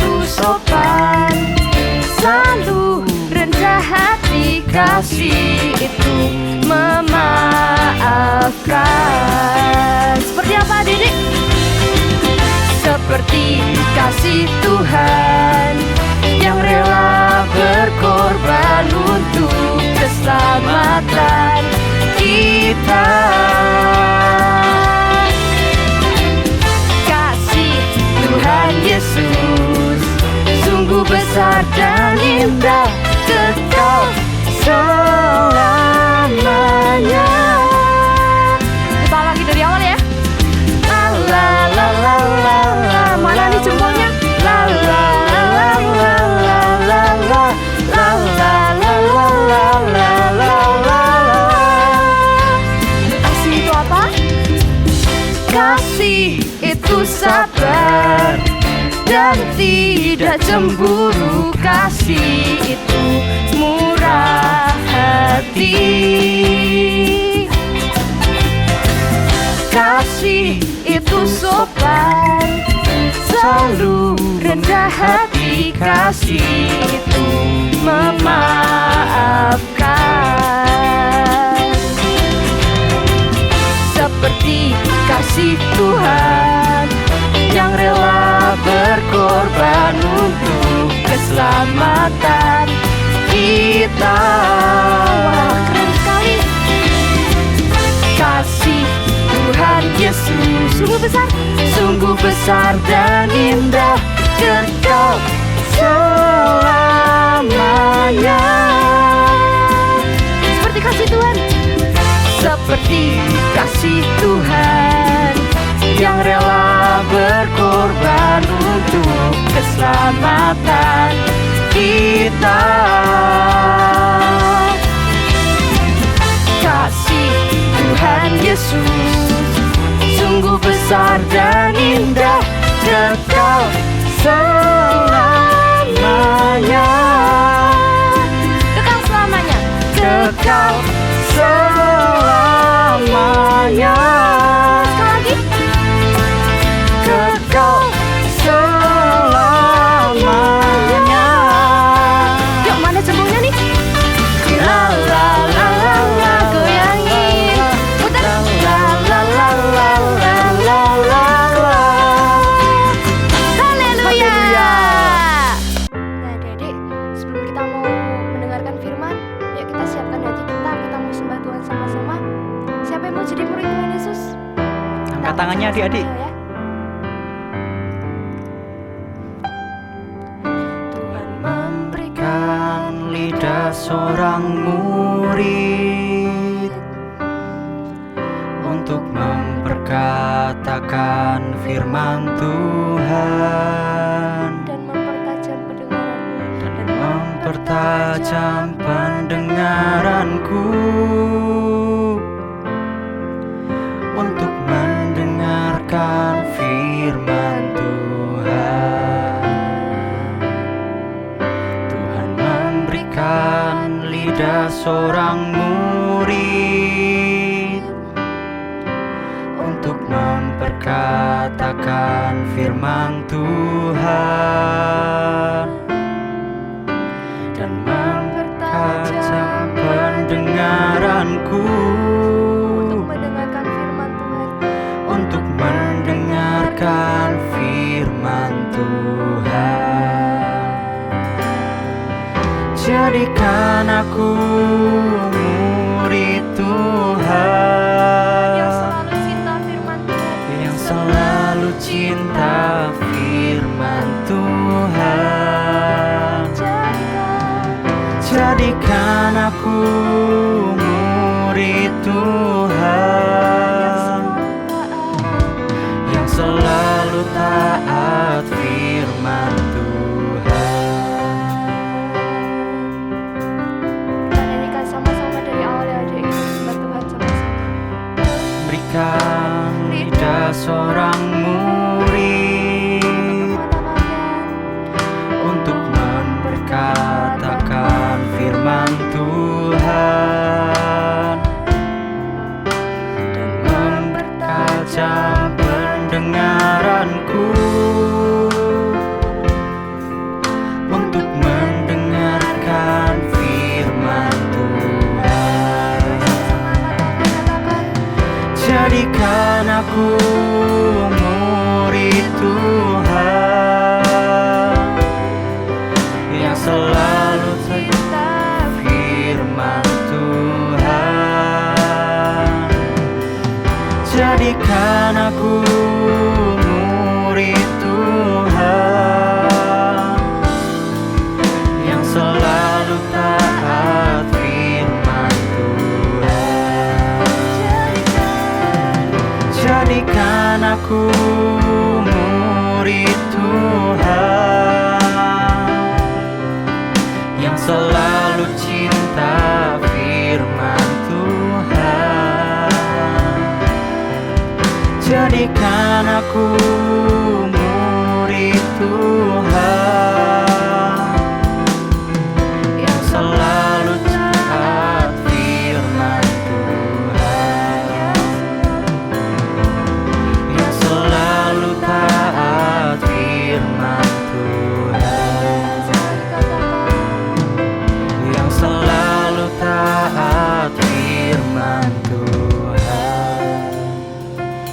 itu sopan, selalu rendah hati, kasih itu memaafkan. Seperti apa adik-adik? Seperti kasih Tuhan yang rela berkorban untuk keselamatan kita. Kasih Tuhan Yesus sungguh besar dan indah, kekal selamanya. Kita lagi dari awal ya. La la la la la la. Mana nih jempolnya? La la la la la la la la la la la la la la la. Kasih itu apa? Kasih itu sabar dan tidak cemburu. Kasih itu murah hati. Kasih itu sopan, selalu rendah hati. Kasih itu memaafkan. Seperti kasih Tuhan yang rela berkorban untuk keselamatan kita. Wah, keren sekali. Kasih Tuhan Yesus sungguh besar dan indah, kekal selamanya. Seperti kasih Tuhan, seperti kasih Tuhan yang rela berkorban untuk keselamatan kita. Kasih Tuhan Yesus sungguh besar dan indah, kekal selamanya. Kekal selamanya. Kekal selamanya. Sekali lagi. Kekal selamanya. Yuk, mana jempolnya nih? La la la la la, goyangin. Putar. La la la la la la la la. Haleluya. Nah, Dedek, sebelum kita mau mendengarkan firman, yuk kita siapkan hati kita mau sembah Tuhan sama-sama. Siapa yang mau jadi murid Tuhan Yesus? Angkat tangannya adik-adik. Ya. Tuhan memberikan Lidah seorang murid untuk memperkatakan firman Tuhan dan mempertajam pendengaranmu dan mempertajam pendengaranku untuk mendengarkan firman Tuhan. Tuhan memberikan lidah seorang murid untuk memperkatakan firman Tuhan dan mempertajam pendengaranku untuk mendengarkan firman Tuhan. untuk mendengarkan firman Tuhan. Jadikan aku murid Tuhan Yang selalu cinta firman Tuhan. yang selalu cinta firman Tuhan. Jadikan aku murid Tuhan yang selalu taat firman Tuhan. Kita nyanyikan sama-sama dari awal ya, adik. Kita sembah Tuhan sama-sama. Berikan lidah seorang murid Mata kalian untuk memperkatakan firman Tuhan dan mempertajam pendengaranku Jadikan aku murid Tuhan yang selalu cinta firman Tuhan. Jadikan aku murid Tuhan yang selalu taat firman Tuhan. Jadikan aku murid Tuhan yang selalu cinta firman Tuhan. Jadikan aku murid Tuhan yang selalu taat firman Tuhan, yang selalu taat firman Tuhan, yang selalu taat firman Tuhan.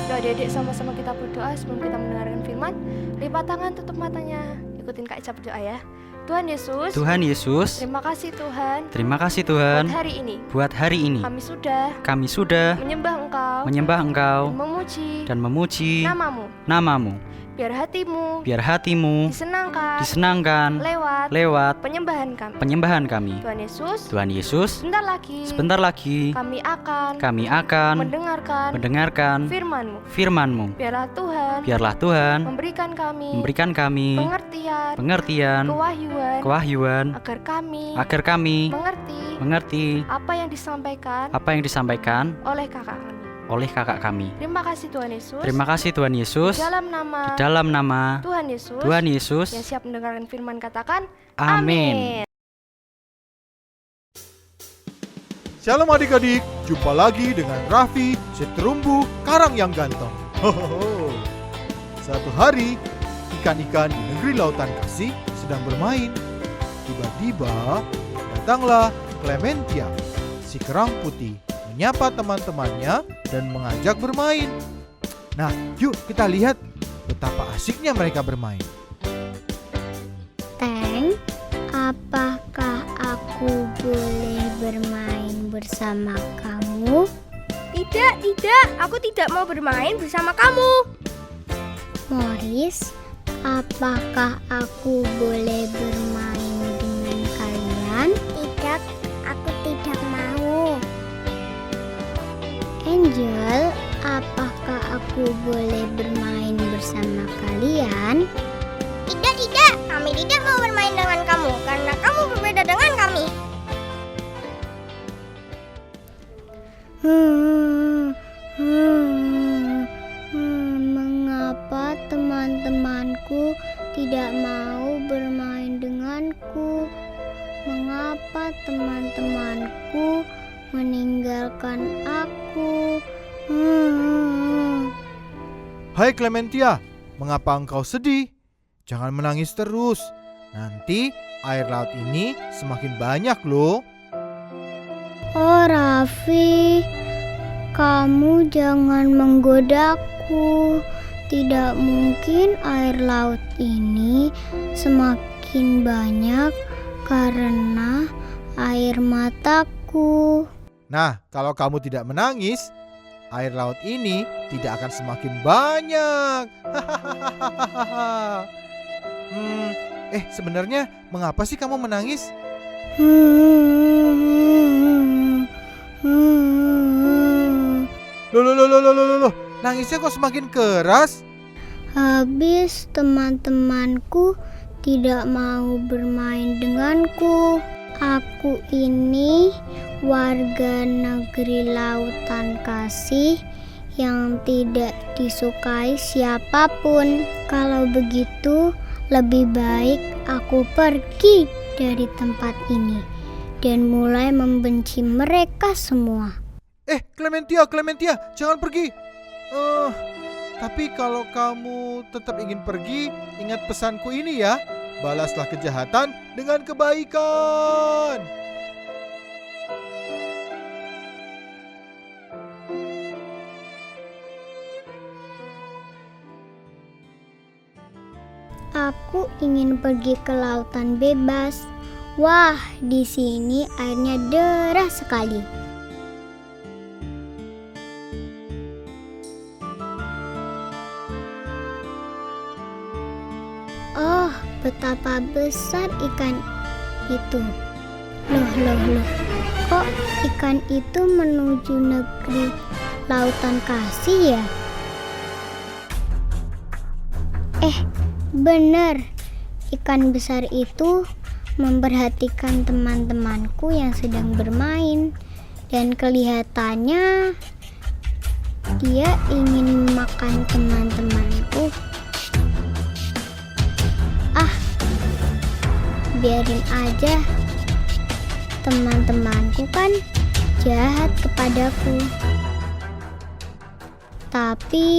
Yuk adik-adik sama-sama kita berdoa sebelum kita mendengarkan firman. Lipat tangan, tutup matanya. Ikutin Kak Ica berdoa ya. Tuhan Yesus, Tuhan Yesus, terima kasih Tuhan terima kasih buat Tuhan hari ini. buat hari ini. Kami sudah Menyembah Engkau menyembah Engkau dan memuji namamu. namamu. Biar hatimu Biar hatimu disenangkan lewat penyembahan kami. penyembahan kami. Tuhan Yesus, Tuhan Yesus, sebentar lagi kami akan mendengarkan mendengarkan firman-Mu. firman-Mu. Biarlah Tuhan memberikan kami pengertian, kewahyuan agar kami mengerti apa yang disampaikan oleh kakak kami. Terima kasih Tuhan Yesus. Di dalam nama Tuhan Yesus. yang siap mendengarkan firman katakan Amin. Shalom adik-adik, jumpa lagi dengan Raffi, seterumbu karang yang ganteng. Hohoho. Satu hari, ikan-ikan di negeri lautan kasih sedang bermain. Tiba-tiba, datanglah Clementia, si kerang putih, menyapa teman-temannya dan mengajak bermain. Nah, yuk kita lihat betapa asiknya mereka bermain. Teng, apakah aku boleh bermain bersama kamu? Tidak, aku tidak mau bermain bersama kamu. Morris, apakah aku boleh bermain dengan kalian? Tidak, aku tidak mau. Angel, apakah aku boleh bermain bersama kalian? Tidak, kami tidak mau bermain dengan kamu karena kamu berbeda dengan kami. Mengapa teman-temanku tidak mau bermain denganku? Mengapa teman-temanku meninggalkan aku? Hai Clementia, mengapa engkau sedih? Jangan menangis terus. Nanti air laut ini semakin banyak loh. Oh Raffi, kamu jangan menggodaku. Tidak mungkin air laut ini semakin banyak karena air mataku. Nah, kalau kamu tidak menangis, air laut ini tidak akan semakin banyak. Sebenarnya mengapa sih kamu menangis? Loh, nangisnya kok semakin keras? Habis teman-temanku tidak mau bermain denganku. Aku ini warga negeri lautan kasih yang tidak disukai siapapun. Kalau begitu, lebih baik aku pergi dari tempat ini dan mulai membenci mereka semua. Clementia, jangan pergi. Tapi kalau kamu tetap ingin pergi, ingat pesanku ini ya. Balaslah kejahatan dengan kebaikan. Aku ingin pergi ke lautan bebas. Wah, di sini airnya deras sekali. Oh, betapa besar ikan itu. Loh. Kok ikan itu menuju negeri lautan kasih ya? Benar. Ikan besar itu memperhatikan teman-temanku yang sedang bermain. Dan kelihatannya dia ingin makan teman-temanku. Biarin aja. Teman-temanku kan jahat kepadaku. Tapi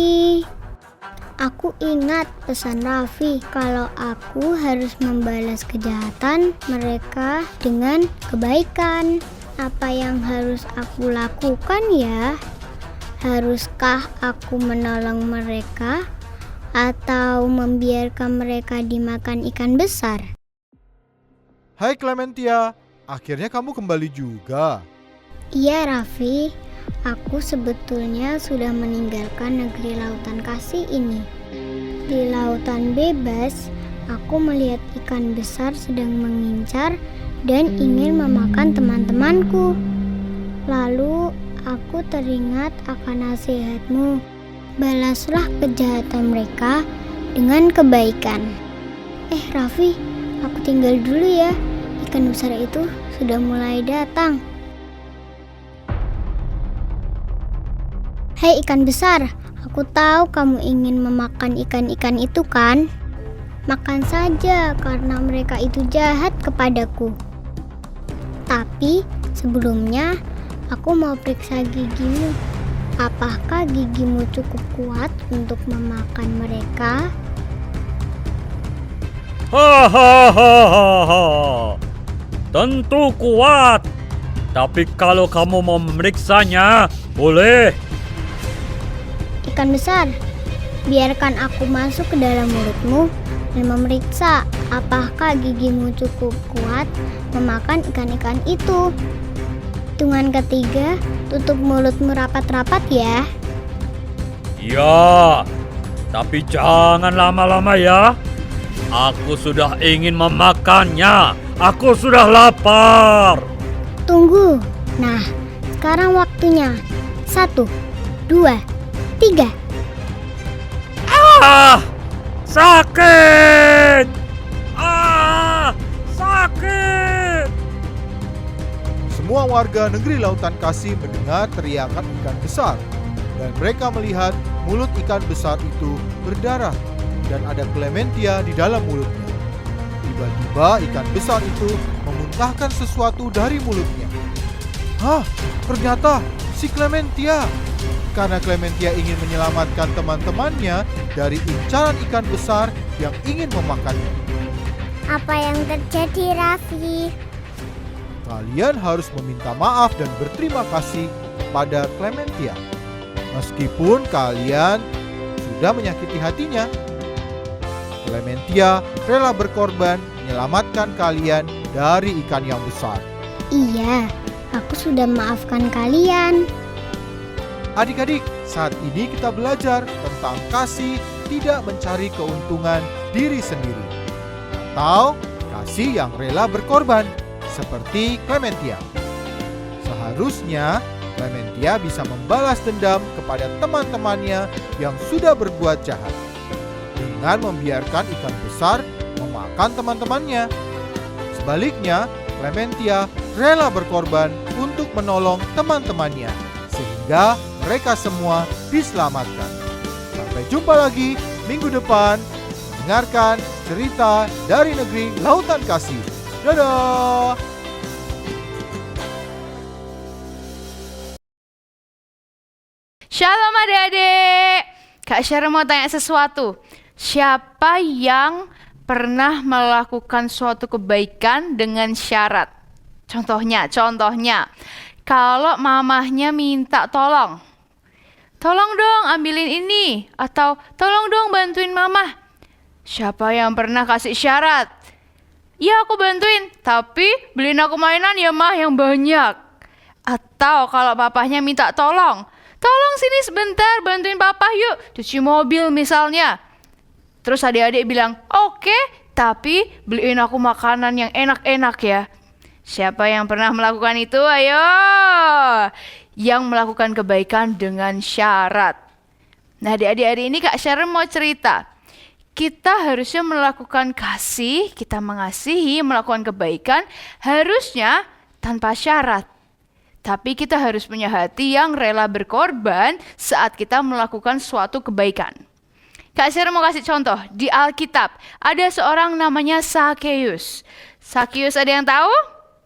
aku ingat pesan Raffi kalau aku harus membalas kejahatan mereka dengan kebaikan. Apa yang harus aku lakukan ya? Haruskah aku menolong mereka atau membiarkan mereka dimakan ikan besar? Hai Clementia, akhirnya kamu kembali juga. Iya Raffi, aku sebetulnya sudah meninggalkan negeri lautan kasih ini. Di lautan bebas, aku melihat ikan besar sedang mengincar dan ingin memakan teman-temanku. Lalu aku teringat akan nasihatmu. Balaslah kejahatan mereka dengan kebaikan. Raffi, aku tinggal dulu ya. Ikan besar itu sudah mulai datang. Hei ikan besar, aku tahu kamu ingin memakan ikan-ikan itu kan? Makan saja karena mereka itu jahat kepadaku. Tapi sebelumnya aku mau periksa gigimu. Apakah gigimu cukup kuat untuk memakan mereka? Hahaha. Tentu kuat. Tapi kalau kamu mau memeriksanya, boleh. Ikan besar, biarkan aku masuk ke dalam mulutmu dan memeriksa apakah gigimu cukup kuat memakan ikan-ikan itu. Hitungan ketiga, tutup mulutmu rapat-rapat ya. Ya, tapi jangan lama-lama ya. Aku sudah ingin memakannya. Aku sudah lapar. Tunggu. Nah, sekarang waktunya. 1, 2, 3. Sakit! Sakit! Semua warga negeri lautan kasih mendengar teriakan ikan besar. Dan mereka melihat mulut ikan besar itu berdarah. Dan ada Clementia di dalam mulutnya. Tiba-tiba ikan besar itu memuntahkan sesuatu dari mulutnya. Ternyata si Clementia. Karena Clementia ingin menyelamatkan teman-temannya dari incaran ikan besar yang ingin memakannya. Apa yang terjadi, Raffi? Kalian harus meminta maaf dan berterima kasih kepada Clementia. Meskipun kalian sudah menyakiti hatinya. Clementia rela berkorban menyelamatkan kalian dari ikan yang besar. Iya, aku sudah maafkan kalian. Adik-adik, saat ini kita belajar tentang kasih tidak mencari keuntungan diri sendiri. Atau kasih yang rela berkorban, seperti Clementia. Seharusnya Clementia bisa membalas dendam kepada teman-temannya yang sudah berbuat jahat dengan membiarkan ikan besar memakan teman-temannya. Sebaliknya, Clementia rela berkorban untuk menolong teman-temannya sehingga mereka semua diselamatkan. Sampai jumpa lagi minggu depan. Dengarkan cerita dari negeri lautan kasih. Dadah! Shalom adik-adik. Kak Syara mau tanya sesuatu. Siapa yang pernah melakukan suatu kebaikan dengan syarat? Contohnya, kalau mamahnya minta tolong dong ambilin ini, atau tolong dong bantuin mamah. Siapa yang pernah kasih syarat? Ya aku bantuin, tapi beliin aku mainan ya mah yang banyak. Atau kalau papahnya minta tolong, tolong sini sebentar bantuin papa yuk cuci mobil misalnya. Terus adik-adik bilang, oke, tapi beliin aku makanan yang enak-enak ya. Siapa yang pernah melakukan itu? Ayo. Yang melakukan kebaikan dengan syarat. Nah adik-adik hari ini Kak Sharon mau cerita. Kita harusnya melakukan kasih, kita mengasihi, melakukan kebaikan, harusnya tanpa syarat. Tapi kita harus punya hati yang rela berkorban saat kita melakukan suatu kebaikan. Kak Sharon mau kasih contoh, di Alkitab ada seorang namanya Sakeus. Sakeus ada yang tahu?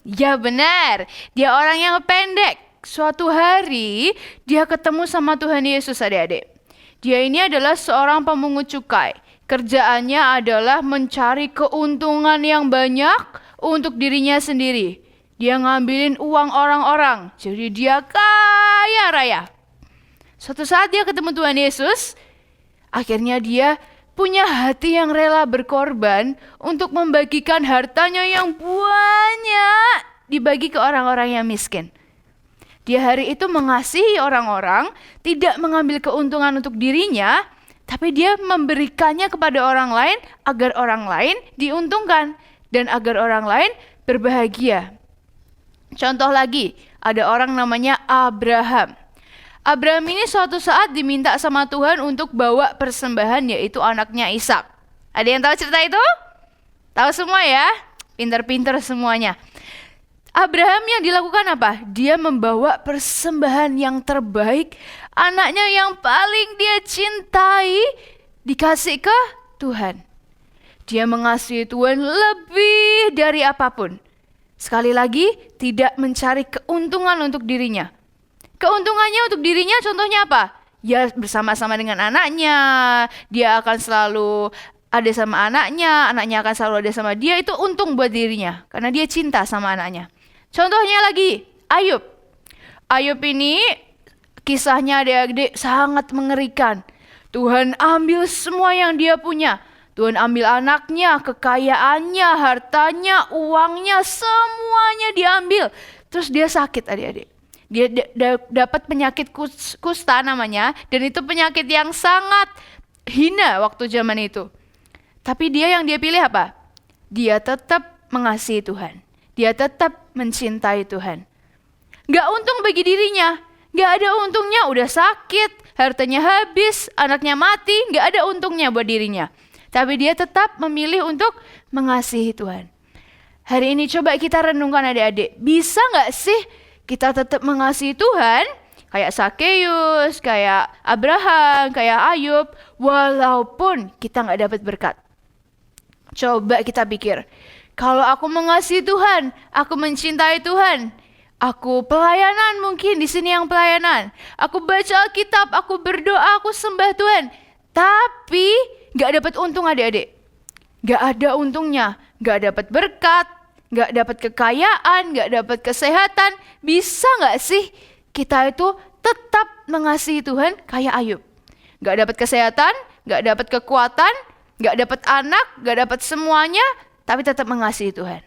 Ya benar, dia orang yang pendek. Suatu hari dia ketemu sama Tuhan Yesus adik-adik. Dia ini adalah seorang pemungut cukai. Kerjaannya adalah mencari keuntungan yang banyak untuk dirinya sendiri. Dia ngambilin uang orang-orang, jadi dia kaya raya. Suatu saat dia ketemu Tuhan Yesus, akhirnya dia punya hati yang rela berkorban untuk membagikan hartanya yang banyak dibagi ke orang-orang yang miskin. Dia hari itu mengasihi orang-orang, tidak mengambil keuntungan untuk dirinya, tapi dia memberikannya kepada orang lain agar orang lain diuntungkan dan agar orang lain berbahagia. Contoh lagi, ada orang namanya Abraham. Abraham ini suatu saat diminta sama Tuhan untuk bawa persembahan yaitu anaknya Ishak. Ada yang tahu cerita itu? Tahu semua ya? Pinter-pinter semuanya. Abraham yang dilakukan apa? Dia membawa persembahan yang terbaik, anaknya yang paling dia cintai, dikasih ke Tuhan. Dia mengasihi Tuhan lebih dari apapun. Sekali lagi, tidak mencari keuntungan untuk dirinya. Keuntungannya untuk dirinya contohnya apa? Ya bersama-sama dengan anaknya, dia akan selalu ada sama anaknya akan selalu ada sama dia, itu untung buat dirinya. Karena dia cinta sama anaknya. Contohnya lagi, Ayub. Ayub ini kisahnya adik-adik sangat mengerikan. Tuhan ambil semua yang dia punya. Tuhan ambil anaknya, kekayaannya, hartanya, uangnya, semuanya diambil. Terus dia sakit adik-adik. Dia dapat penyakit kusta namanya, dan itu penyakit yang sangat hina waktu zaman itu. Tapi dia pilih apa? Dia tetap mengasihi Tuhan. Dia tetap mencintai Tuhan. Gak untung bagi dirinya. Gak ada untungnya, udah sakit, hartanya habis, anaknya mati, gak ada untungnya buat dirinya. Tapi dia tetap memilih untuk mengasihi Tuhan. Hari ini coba kita renungkan adik-adik. Bisa gak sih kita tetap mengasihi Tuhan? Kayak Sakeus, kayak Abraham, kayak Ayub. Walaupun kita gak dapat berkat. Coba kita pikir. Kalau aku mengasihi Tuhan, aku mencintai Tuhan. Aku pelayanan mungkin di sini yang pelayanan. Aku baca Alkitab, aku berdoa, aku sembah Tuhan. Tapi gak dapat untung adik-adik. Gak ada untungnya. Gak dapat berkat, gak dapat kekayaan, gak dapat kesehatan. Bisa gak sih kita itu tetap mengasihi Tuhan kayak Ayub? Gak dapat kesehatan, gak dapat kekuatan, gak dapat anak, gak dapat semuanya, tapi tetap mengasihi Tuhan.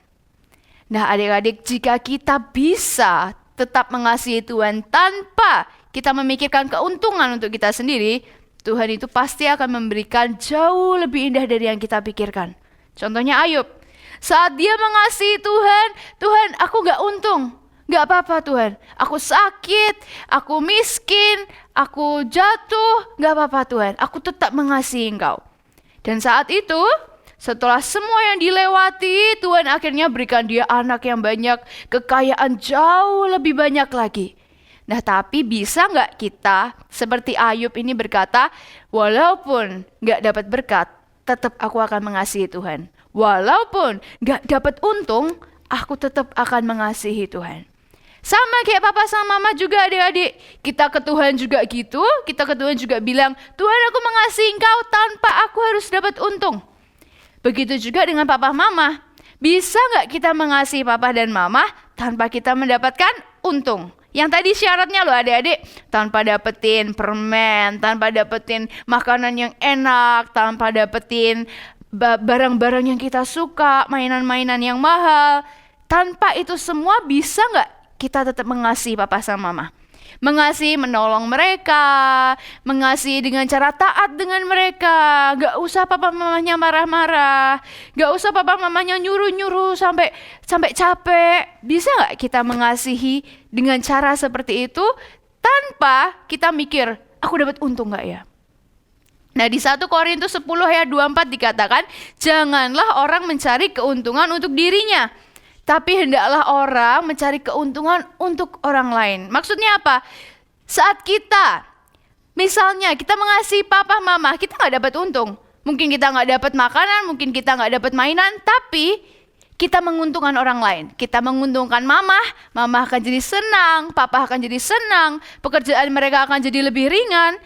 Nah adik-adik, jika kita bisa tetap mengasihi Tuhan tanpa kita memikirkan keuntungan untuk kita sendiri, Tuhan itu pasti akan memberikan jauh lebih indah dari yang kita pikirkan. Contohnya Ayub, saat dia mengasihi Tuhan, Tuhan aku gak untung, gak apa-apa Tuhan. Aku sakit, aku miskin, aku jatuh, gak apa-apa Tuhan. Aku tetap mengasihi Engkau. Dan saat itu, setelah semua yang dilewati, Tuhan akhirnya berikan dia anak yang banyak, kekayaan jauh lebih banyak lagi. Nah tapi bisa gak kita seperti Ayub ini berkata, walaupun gak dapat berkat, tetap aku akan mengasihi Tuhan. Walaupun gak dapat untung, aku tetap akan mengasihi Tuhan. Sama kayak papa sama mama juga adik-adik. Kita ke Tuhan juga gitu, kita ke Tuhan juga bilang, Tuhan aku mengasihi Engkau tanpa aku harus dapat untung. Begitu juga dengan papa mama. Bisa gak kita mengasihi papa dan mama tanpa kita mendapatkan untung? Yang tadi syaratnya loh adik-adik, tanpa dapetin permen, tanpa dapetin makanan yang enak, tanpa dapetin barang-barang yang kita suka, mainan-mainan yang mahal. Tanpa itu semua bisa nggak kita tetap mengasihi papa sama mama? Mengasihi, menolong mereka, mengasihi dengan cara taat dengan mereka. Gak usah papa mamanya marah-marah, gak usah papa mamanya nyuruh-nyuruh sampai capek. Bisa gak kita mengasihi dengan cara seperti itu tanpa kita mikir, aku dapat untung gak ya? Nah di 1 Korintus 10 ayat 24 dikatakan, janganlah orang mencari keuntungan untuk dirinya, tapi hendaklah orang mencari keuntungan untuk orang lain. Maksudnya apa? Saat kita, misalnya kita mengasihi papa mama, kita nggak dapat untung. Mungkin kita nggak dapat makanan, mungkin kita nggak dapat mainan, tapi kita menguntungkan orang lain. Kita menguntungkan mama akan jadi senang, papa akan jadi senang, pekerjaan mereka akan jadi lebih ringan.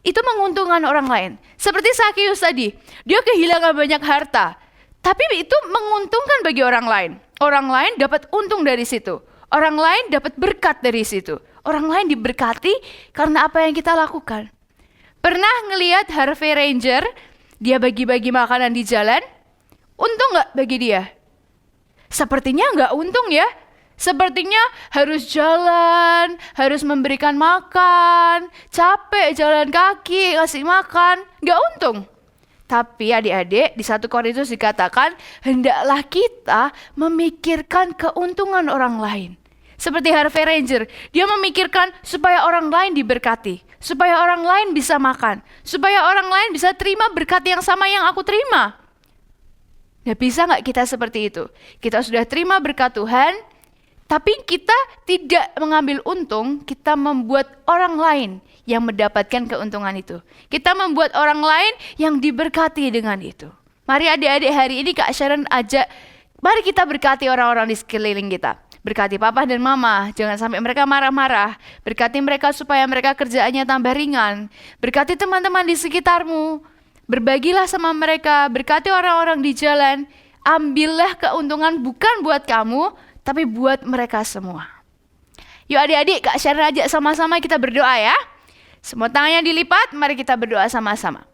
Itu menguntungkan orang lain. Seperti Sakius tadi, dia kehilangan banyak harta, tapi itu menguntungkan bagi orang lain. Orang lain dapat untung dari situ. Orang lain dapat berkat dari situ. Orang lain diberkati karena apa yang kita lakukan. Pernah ngelihat Harvey Ranger, dia bagi-bagi makanan di jalan? Untung nggak bagi dia? Sepertinya nggak untung ya. Sepertinya harus jalan, harus memberikan makan, capek jalan kaki, ngasih makan, nggak untung. Tapi adik-adik di 1 Korintus dikatakan hendaklah kita memikirkan keuntungan orang lain. Seperti Harvey Ranger, dia memikirkan supaya orang lain diberkati, supaya orang lain bisa makan, supaya orang lain bisa terima berkat yang sama yang aku terima. Nah bisa gak kita seperti itu? Kita sudah terima berkat Tuhan, tapi kita tidak mengambil untung, kita membuat orang lain yang mendapatkan keuntungan itu. Kita membuat orang lain yang diberkati dengan itu. Mari adik-adik hari ini Kak Sharon ajak, mari kita berkati orang-orang di sekeliling kita. Berkati papa dan mama, jangan sampai mereka marah-marah. Berkati mereka supaya mereka kerjaannya tambah ringan. Berkati teman-teman di sekitarmu. Berbagilah sama mereka, berkati orang-orang di jalan. Ambillah keuntungan bukan buat kamu, tapi buat mereka semua. Yuk adik-adik, Kak Sharon ajak sama-sama kita berdoa ya. Semua tangannya dilipat, mari kita berdoa sama-sama.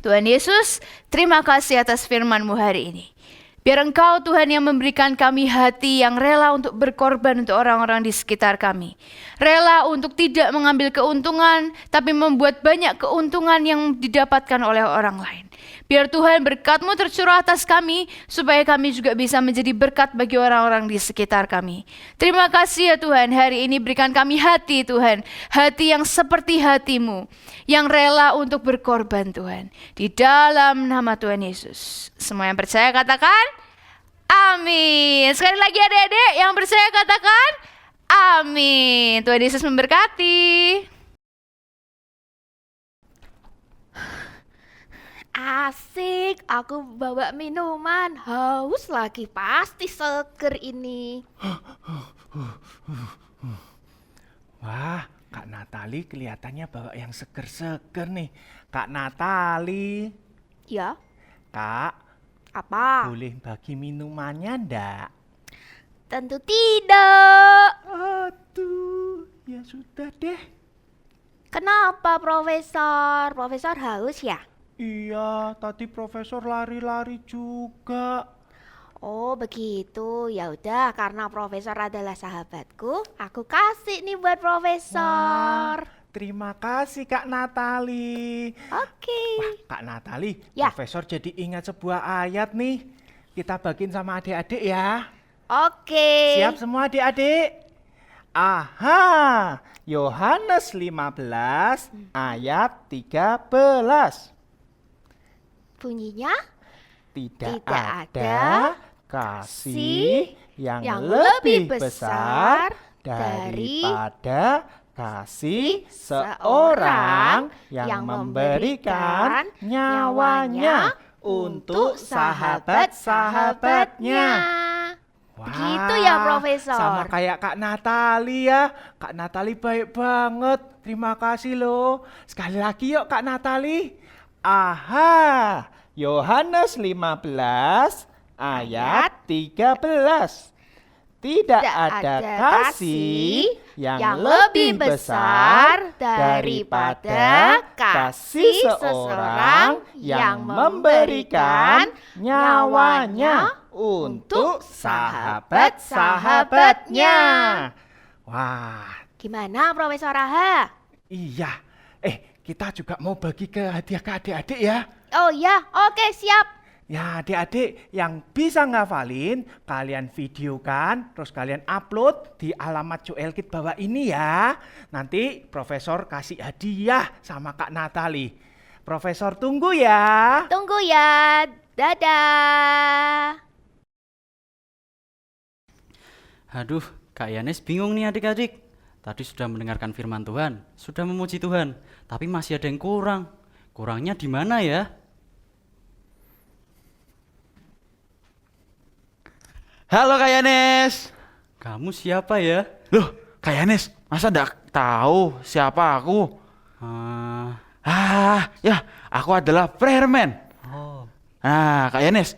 Tuhan Yesus, terima kasih atas firman-Mu hari ini. Biar Engkau Tuhan yang memberikan kami hati yang rela untuk berkorban untuk orang-orang di sekitar kami. Rela untuk tidak mengambil keuntungan, tapi membuat banyak keuntungan yang didapatkan oleh orang lain. Biar Tuhan berkat-Mu tercurah atas kami, supaya kami juga bisa menjadi berkat bagi orang-orang di sekitar kami. Terima kasih ya Tuhan, hari ini berikan kami hati Tuhan. Hati yang seperti hati-Mu, yang rela untuk berkorban Tuhan. Di dalam nama Tuhan Yesus. Semua yang percaya katakan, amin. Sekali lagi adik-adik yang percaya katakan, amin. Tuhan Yesus memberkati. Asik, aku bawa minuman. Haus lagi, pasti seger ini. Wah, Kak Natali kelihatannya bawa yang seger-seger nih. Kak Natali, Ya, Kak, apa? boleh bagi minumannya ndak? Tentu tidak. Aduh, ya sudah deh. Kenapa Profesor? Profesor haus ya? Iya, tadi profesor lari-lari juga. Oh begitu, ya udah karena Profesor adalah sahabatku, aku kasih nih buat Profesor. Terima kasih Kak Natali. Oke. Wah, Kak Natali, Ya. Profesor jadi ingat sebuah ayat nih. Kita bagiin sama adik-adik ya. Oke. Siap semua adik-adik? Aha, Yohanes 15 ayat 13. Bunyinya Tidak Tidak ada kasih yang lebih besar daripada kasih seorang yang memberikan nyawanya untuk sahabat-sahabatnya. Begitu ya, Profesor. Sama kayak Kak Natali ya. Kak Natali baik banget. Terima kasih loh. Sekali lagi yuk Kak Natali. Aha, Yohanes 15 ayat 13. Tidak ada kasih yang lebih besar daripada kasih seseorang yang memberikan nyawanya untuk sahabat-sahabatnya. Wah, Gimana Profesor Raha? iya. Kita juga mau bagi ke hadiah ke adik-adik ya. Oh iya, oke siap. Ya, adik-adik yang bisa ngafalin, kalian videokan, terus kalian upload di alamat Joelkid bawah ini ya. Nanti Profesor kasih hadiah sama Kak Natali. Profesor tunggu ya. Tunggu ya. Dadah. Aduh, Kak Yanes bingung nih adik-adik. Tadi sudah mendengarkan firman Tuhan, sudah memuji Tuhan, tapi masih ada yang kurang. Kurangnya di mana ya? Halo Kak Yanes. Kamu siapa ya? Loh, Kak Yanes, masa ndak tahu siapa aku? Ya, aku adalah Prayerman. Oh, Nah, Kak Yanes,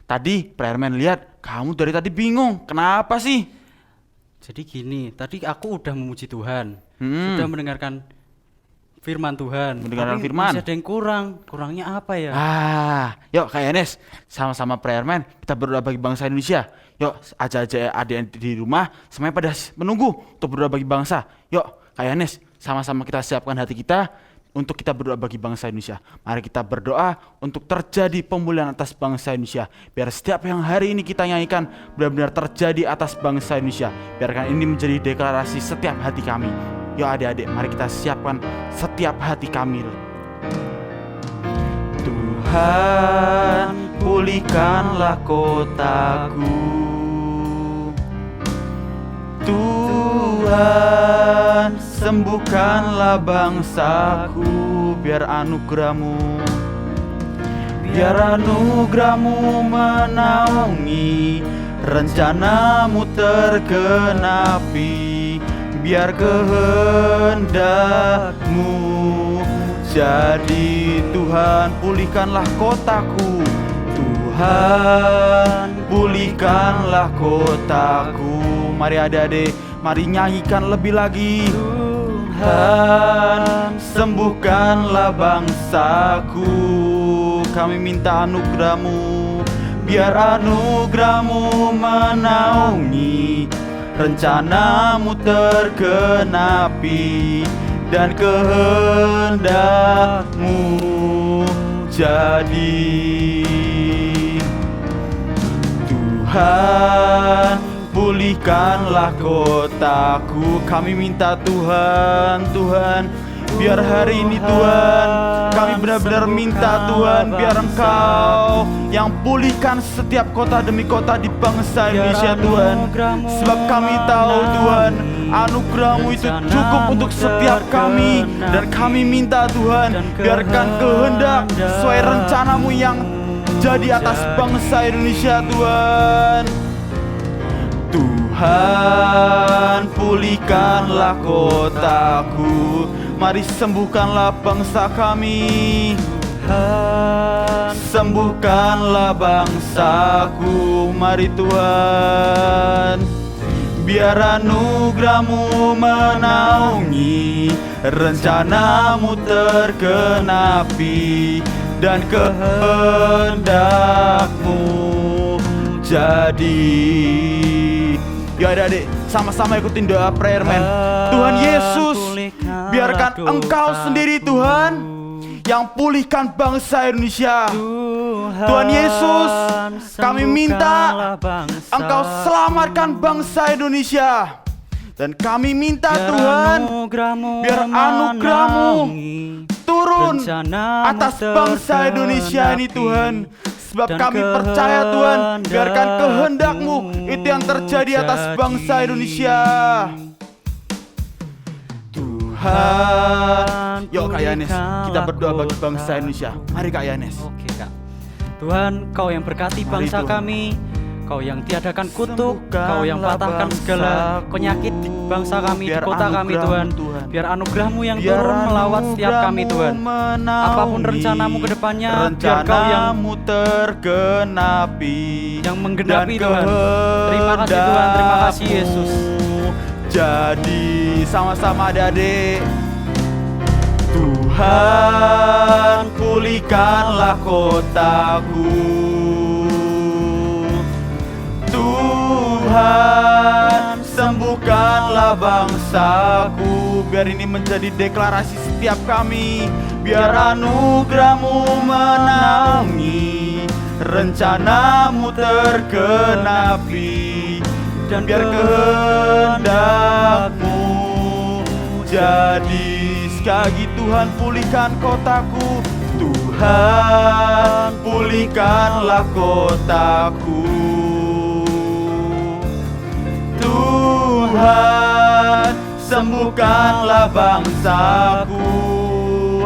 tadi Prayerman lihat kamu dari tadi bingung. Kenapa sih? jadi gini, tadi aku udah memuji Tuhan, sudah mendengarkan firman Tuhan, Mendengarkan tapi firman. masih ada yang kurang. Kurangnya apa ya? Yuk Kak Yanes, sama-sama Prayerman kita berdoa bagi bangsa Indonesia. Yuk, aja-aja adik di rumah semuanya pada menunggu untuk berdoa bagi bangsa. Yuk, Kak Yanes, sama-sama kita siapkan hati kita untuk kita berdoa bagi bangsa Indonesia. Mari kita berdoa untuk terjadi pemulihan atas bangsa Indonesia. Biar setiap yang hari ini kita nyanyikan benar-benar terjadi atas bangsa Indonesia. Biarkan ini menjadi deklarasi setiap hati kami. Yuk adik-adik, mari kita siapkan setiap hati kami. Tuhan, pulihkanlah kotaku. Tuhan, sembuhkanlah bangsaku. Biar anugerahmu menaungi, rencanamu tergenapi. Biar kehendakmu jadi. Tuhan, pulihkanlah kotaku. Tuhan, pulihkanlah kotaku. Mari adik-adik, mari nyanyikan lebih lagi. Tuhan, sembuhkanlah bangsaku. Kami minta anugerahmu. Biar anugerahmu menaungi, rencanamu tergenapi, dan kehendakmu jadi. Tuhan, pulihkanlah kotaku. Kami minta Tuhan, biar hari ini Tuhan, kami benar-benar minta Tuhan, biar Engkau yang pulihkan setiap kota demi kota di bangsa Indonesia Tuhan. Sebab kami tahu Tuhan, anugerahmu itu cukup untuk setiap kami. Dan kami minta Tuhan, biarkan kehendak sesuai rencanamu yang jadi atas bangsa Indonesia Tuhan. Tuhan, pulihkanlah kotaku. Mari sembuhkanlah bangsa kami. Sembuhkanlah bangsaku. Mari Tuhan, biar anugerahmu menaungi, rencanamu tergenapi, dan kehendakmu jadi. Ya adik-adik, sama-sama ikutin doa Prayerman. Tuhan Yesus, biarkan Engkau sendiri Tuhan yang pulihkan bangsa Indonesia. Tuhan Yesus, kami minta Engkau selamatkan bangsa Indonesia. Dan kami minta Tuhan, biar anugerahmu turun atas bangsa Indonesia ini Tuhan. Sebab kami percaya Tuhan, biarkan kehendak-Mu itu yang terjadi atas bangsa Indonesia. Tuhan, yuk Kak Yanes, kita berdoa bagi bangsa Indonesia. Mari Kak Yanes. Oke Kak. Tuhan, Kau yang berkati bangsa Tuhan. kami, Kau yang tiadakan kutuk, Kau yang patahkan segala penyakit di bangsa kami, di kota kami Tuhan. Biar anugerah-Mu yang turun melawat setiap kami Tuhan. Apapun rencanamu ke depannya, biar Kau yang tergenapi, yang menggenapi Tuhan. Terima kasih Tuhan, terima kasih Yesus. Jadi sama-sama adik-adik, Tuhan Tuhan, pulihkanlah kotaku. Tuhan, sembuhkanlah bangsaku. Biar ini menjadi deklarasi setiap kami. Biar anugerah-Mu menaungi, rencana-Mu tergenapi, dan biar kehendak-Mu jadi. Sekali lagi, Tuhan, pulihkan kotaku. Tuhan, pulihkanlah kotaku. Tuhan, sembuhkanlah bangsaku.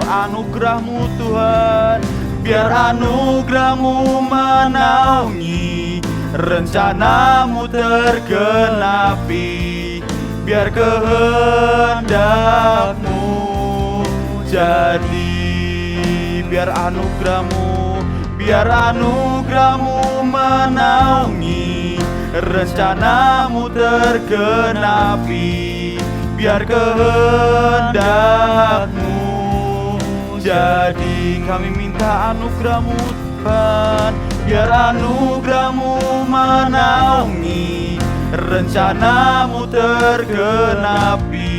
Anugerah-Mu Tuhan, biar anugerah-Mu menaungi, rencana-Mu tergenapi, biar kehendak-Mu jadi. Biar anugerah-Mu menaungi, rencana-Mu tergenapi, biar kehendak-Mu jadi. Kami minta anugerah-Mu Tuhan, biar anugerah-Mu menaungi, rencana-Mu tergenapi,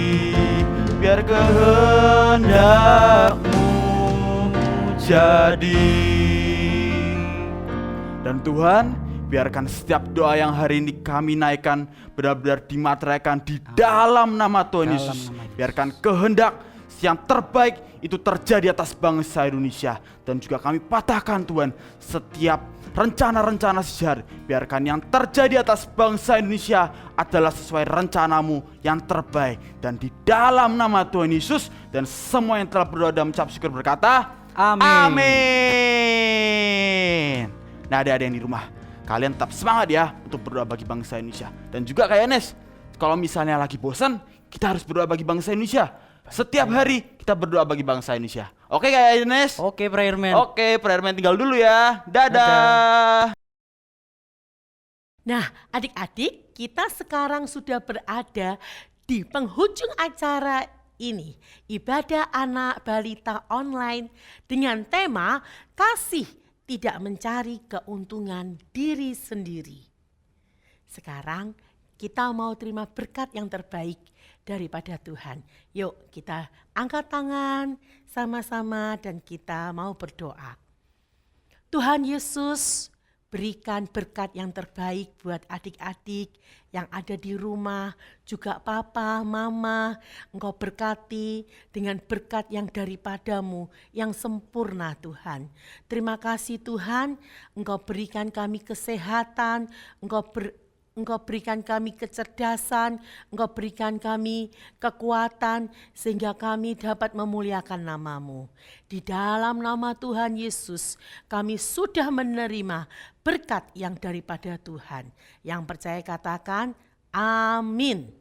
biar kehendak-Mu jadi. Dan Tuhan, biarkan setiap doa yang hari ini kami naikkan benar-benar dimateraikan di dalam nama Tuhan Yesus. Biarkan kehendak yang terbaik itu terjadi atas bangsa Indonesia. Dan juga kami patahkan Tuhan setiap rencana-rencana jahat. Biarkan yang terjadi atas bangsa Indonesia adalah sesuai rencana-Mu yang terbaik. Dan di dalam nama Tuhan Yesus, dan semua yang telah berdoa dan mengucap syukur berkata, Amin. Amin. Nah, adik-adik yang di rumah, kalian tetap semangat ya untuk berdoa bagi bangsa Indonesia. Dan juga kayak Enes, kalau misalnya lagi bosan, kita harus berdoa bagi bangsa Indonesia. Setiap hari kita berdoa bagi bangsa Indonesia. Oke kayak Enes? Oke, Prayerman. Oke, Prayerman tinggal dulu ya. Dadah. Nah, adik-adik, kita sekarang sudah berada di penghujung acara ini, ibadah anak balita online dengan tema kasih tidak mencari keuntungan diri sendiri. Sekarang kita mau terima berkat yang terbaik daripada Tuhan. Yuk kita angkat tangan sama-sama dan kita mau berdoa. Tuhan Yesus, berikan berkat yang terbaik buat adik-adik yang ada di rumah, juga papa, mama. Engkau berkati dengan berkat yang daripadamu, yang sempurna Tuhan. Terima kasih Tuhan, Engkau berikan kami kesehatan, Engkau berikan kami kecerdasan, Engkau berikan kami kekuatan, sehingga kami dapat memuliakan nama-Mu. Di dalam nama Tuhan Yesus, kami sudah menerima berkat yang daripada Tuhan. Yang percaya katakan, amin.